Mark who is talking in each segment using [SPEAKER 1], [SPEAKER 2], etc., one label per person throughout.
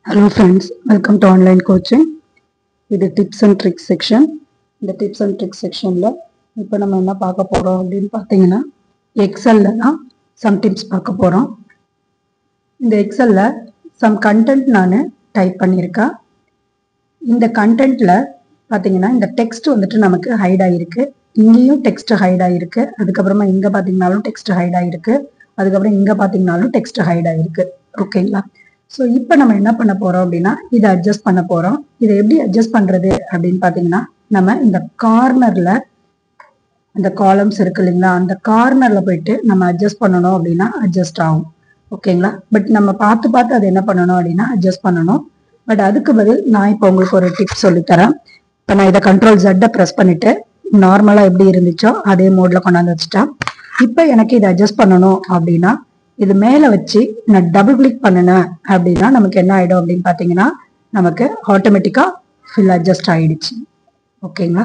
[SPEAKER 1] Hello friends, welcome to online coaching. இது tips and tricks section. இந்த tips and tricks sectionல இப்போ நம்ம என்ன பார்க்க போறோம் அப்படின்னு பார்த்தீங்கன்னா எக்ஸல்ல தான் some tips பார்க்க போறோம். இந்த எக்ஸல்ல some content நான் டைப் பண்ணியிருக்கேன். இந்த கண்டென்ட்ல பார்த்தீங்கன்னா இந்த டெக்ஸ்ட் வந்துட்டு நமக்கு ஹைட் ஆயிருக்கு. இங்கேயும் டெக்ஸ்ட் ஹைட் ஆயிருக்கு. அதுக்கப்புறமா இங்க பார்த்தீங்கன்னாலும் டெக்ஸ்ட் ஹைட் ஆயிருக்கு. அதுக்கப்புறம் இங்க பார்த்தீங்கன்னாலும் டெக்ஸ்ட் ஹைட் ஆயிருக்கு. ஓகேங்களா? ஸோ இப்போ நம்ம என்ன பண்ண போறோம் அப்படின்னா இதை அட்ஜஸ்ட் பண்ண போறோம். இதை எப்படி அட்ஜஸ்ட் பண்றது அப்படின்னு பார்த்தீங்கன்னா நம்ம இந்த கார்னர்ல அந்த காலம்ஸ் இருக்கு இல்லைங்களா, அந்த கார்னர்ல போயிட்டு நம்ம அட்ஜஸ்ட் பண்ணணும் அப்படின்னா அட்ஜஸ்ட் ஆகும். ஓகேங்களா? பட் நம்ம பார்த்து அதை என்ன பண்ணணும் அப்படின்னா அட்ஜஸ்ட் பண்ணணும். பட் அதுக்கு பதில் நான் இப்போ உங்களுக்கு ஒரு டிப் சொல்லித்தரேன். இப்போ நான் இதை கண்ட்ரோல் Z ப்ரெஸ் பண்ணிட்டு நார்மலா எப்படி இருந்துச்சோ அதே மோட்ல கொண்டாந்து வச்சுட்டேன். இப்போ எனக்கு இதை அட்ஜஸ்ட் பண்ணணும் அப்படின்னா இது மேல வச்சு நான் டபுள் கிளிக் பண்ணினேன் அப்படின்னா நமக்கு என்ன ஆயிடும் அப்படின்னு பாத்தீங்கன்னா நமக்கு ஆட்டோமேட்டிக்கா ஃபில் அட்ஜஸ்ட் ஆயிடுச்சு. ஓகேங்களா?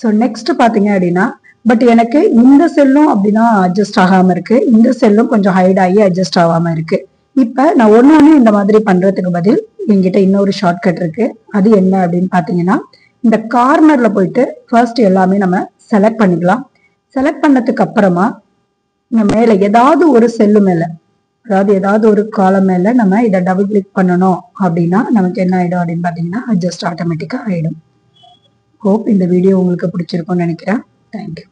[SPEAKER 1] ஸோ நெக்ஸ்ட் பாத்தீங்க அப்படின்னா பட் எனக்கு இந்த செல்லும் அப்படின்னா அட்ஜஸ்ட் ஆகாம இருக்கு, இந்த செல்லும் கொஞ்சம் ஹைட் ஆகி அட்ஜஸ்ட் ஆகாம இருக்கு. இப்ப நான் ஒண்ணு இந்த மாதிரி பண்றதுக்கு பதில் என்கிட்ட இன்னொரு ஷார்ட்கட் இருக்கு. அது என்ன அப்படின்னு பாத்தீங்கன்னா இந்த கார்னர்ல போயிட்டு ஃபர்ஸ்ட் எல்லாமே நம்ம செலக்ட் பண்ணிக்கலாம். செலக்ட் பண்ணதுக்கு அப்புறமா மேல ஏதாவது ஒரு செல்லு மேல, அதாவது ஏதாவது ஒரு காலம் மேல நம்ம இதை டபுள் கிளிக் பண்ணணும் அப்படின்னா நமக்கு என்ன ஆயிடும் அப்படின்னு பாத்தீங்கன்னா அட்ஜஸ்ட் ஆட்டோமேட்டிக்கா ஆயிடும். ஹோப் இந்த வீடியோ உங்களுக்கு பிடிச்சிருக்கும்னு நினைக்கிறேன். தேங்க்யூ.